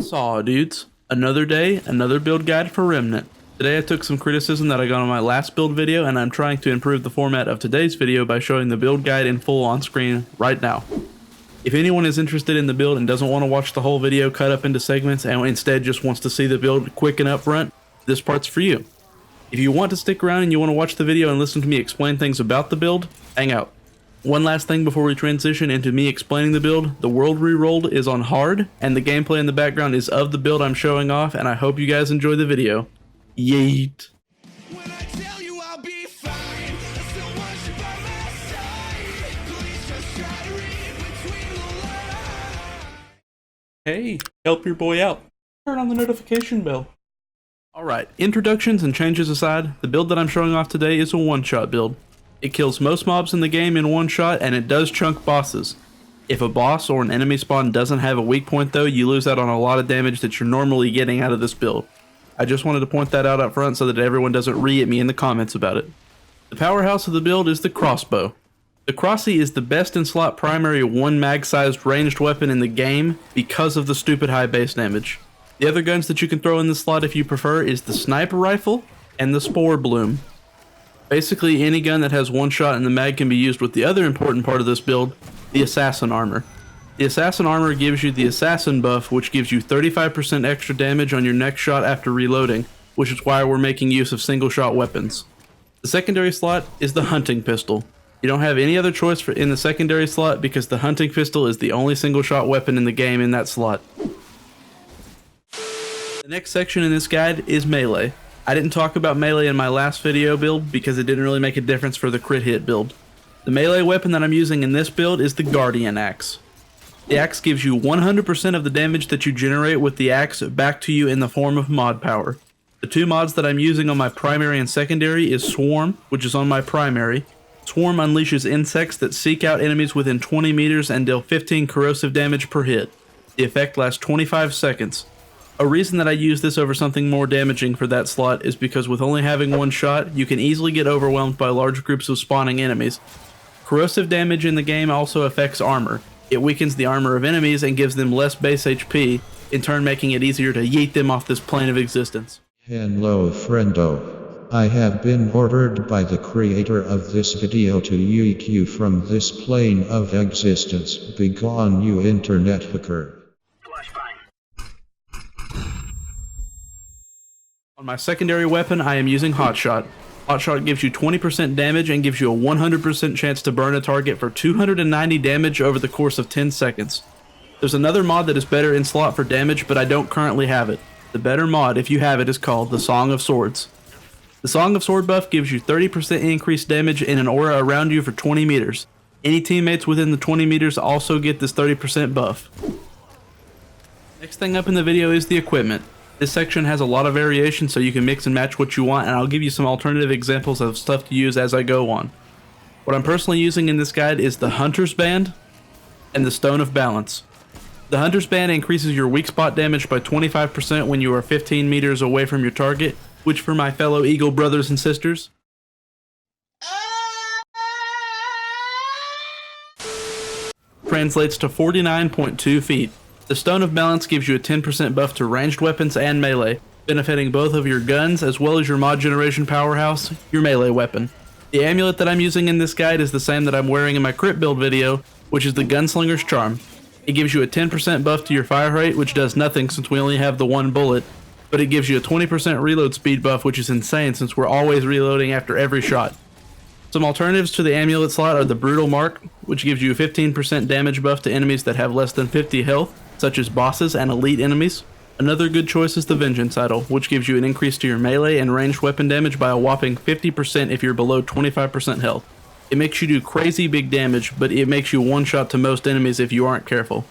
Saw dudes, another day, another build guide for Remnant. Today I took some criticism that I got on my last build video and I'm trying to improve the format of today's video by showing the build guide in full on screen right now. If anyone is interested in the build and doesn't want to watch the whole video cut up into segments and instead just wants to see the build quick and upfront, this part's for you. If you want to stick around and you want to watch the video and listen to me explain things about the build, hang out. One last thing before we transition into me explaining the build, the world rerolled is on hard, and the gameplay in the background is of the build I'm showing off, and I hope you guys enjoy the video. Yeet. Hey, help your boy out. Turn on the notification bell. Alright, introductions and changes aside, the build that I'm showing off today is a one-shot build. It kills most mobs in the game in one shot, and it does chunk bosses. If a boss or an enemy spawn doesn't have a weak point though, you lose out on a lot of damage that you're normally getting out of this build. I just wanted to point that out up front so that everyone doesn't re-at me in the comments about it. The powerhouse of the build is the crossbow. The Crossy is the best in slot primary one mag sized ranged weapon in the game because of the stupid high base damage. The other guns that you can throw in the slot if you prefer is the sniper rifle and the spore bloom. Basically, any gun that has one shot in the mag can be used with the other important part of this build, the assassin armor. The assassin armor gives you the assassin buff, which gives you 35% extra damage on your next shot after reloading, which is why we're making use of single shot weapons. The secondary slot is the hunting pistol. You don't have any other choice in the secondary slot because the hunting pistol is the only single shot weapon in the game in that slot. The next section in this guide is melee. I didn't talk about melee in my last video build because it didn't really make a difference for the crit hit build. The melee weapon that I'm using in this build is the Guardian Axe. The axe gives you 100% of the damage that you generate with the axe back to you in the form of mod power. The two mods that I'm using on my primary and secondary is Swarm, which is on my primary. Swarm unleashes insects that seek out enemies within 20 meters and deal 15 corrosive damage per hit. The effect lasts 25 seconds. A reason that I use this over something more damaging for that slot is because with only having one shot, you can easily get overwhelmed by large groups of spawning enemies. Corrosive damage in the game also affects armor. It weakens the armor of enemies and gives them less base HP, in turn making it easier to yeet them off this plane of existence. Hello friendo. I have been ordered by the creator of this video to yeet you from this plane of existence. Begone, you internet hooker. On my secondary weapon, I am using Hotshot. Hotshot gives you 20% damage and gives you a 100% chance to burn a target for 290 damage over the course of 10 seconds. There's another mod that is better in slot for damage, but I don't currently have it. The better mod, if you have it, is called the Song of Swords. The Song of Sword buff gives you 30% increased damage in an aura around you for 20 meters. Any teammates within the 20 meters also get this 30% buff. Next thing up in the video is the equipment. This section has a lot of variation so you can mix and match what you want, and I'll give you some alternative examples of stuff to use as I go on. What I'm personally using in this guide is the Hunter's Band and the Stone of Balance. The Hunter's Band increases your weak spot damage by 25% when you are 15 meters away from your target, which for my fellow Eagle brothers and sisters translates to 49.2 feet. The Stone of Balance gives you a 10% buff to ranged weapons and melee, benefiting both of your guns as well as your mod generation powerhouse, your melee weapon. The amulet that I'm using in this guide is the same that I'm wearing in my crit build video, which is the Gunslinger's Charm. It gives you a 10% buff to your fire rate, which does nothing since we only have the one bullet, but it gives you a 20% reload speed buff, which is insane since we're always reloading after every shot. Some alternatives to the amulet slot are the Brutal Mark, which gives you a 15% damage buff to enemies that have less than 50 health, such as bosses and elite enemies. Another good choice is the Vengeance Idol, which gives you an increase to your melee and ranged weapon damage by a whopping 50% if you're below 25% health. It makes you do crazy big damage, but it makes you one shot to most enemies if you aren't careful.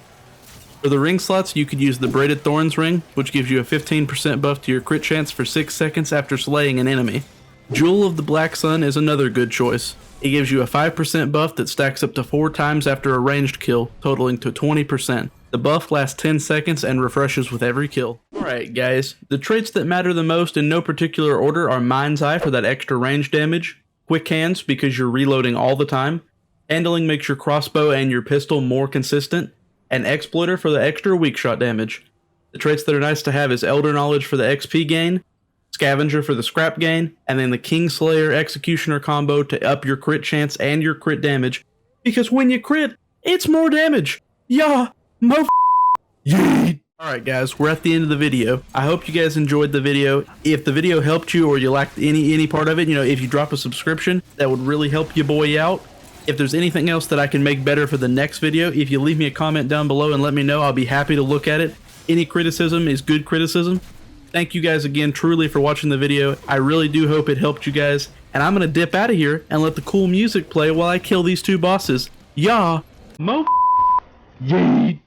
For the ring slots, you could use the Braided Thorns ring, which gives you a 15% buff to your crit chance for 6 seconds after slaying an enemy. Jewel of the Black Sun is another good choice. It gives you a 5% buff that stacks up to 4 times after a ranged kill, totaling to 20%. The buff lasts 10 seconds and refreshes with every kill. Alright guys, the traits that matter the most in no particular order are Mind's Eye for that extra range damage, Quick Hands because you're reloading all the time, Handling makes your crossbow and your pistol more consistent, and Exploiter for the extra weak shot damage. The The traits that are nice to have is Elder Knowledge for the XP gain, Scavenger for the scrap gain, and then the Kingslayer Executioner combo to up your crit chance and your crit damage. Because when you crit, it's more damage. Yeah, Yeet. Alright guys, we're at the end of the video. I hope you guys enjoyed the video. If the video helped you or you liked any part of it, if you drop a subscription, that would really help you boy out. If there's anything else that I can make better for the next video, if you leave me a comment down below and let me know, I'll be happy to look at it. Any criticism is good criticism. Thank you guys again truly for watching the video. I really do hope it helped you guys. And I'm going to dip out of here and let the cool music play while I kill these two bosses. Yeah, Yeet.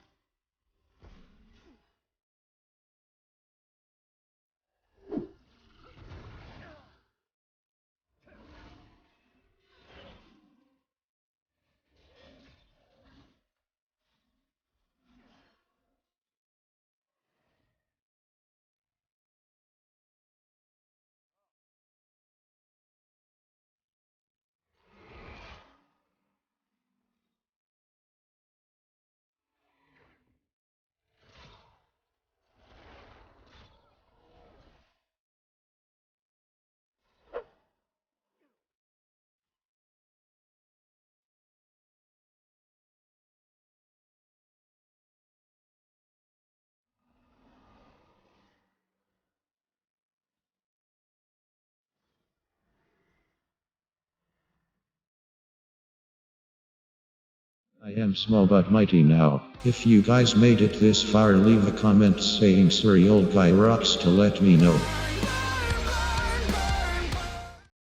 I am small but mighty now. If you guys made it this far, leave a comment saying "Sorry old guy rocks" to let me know.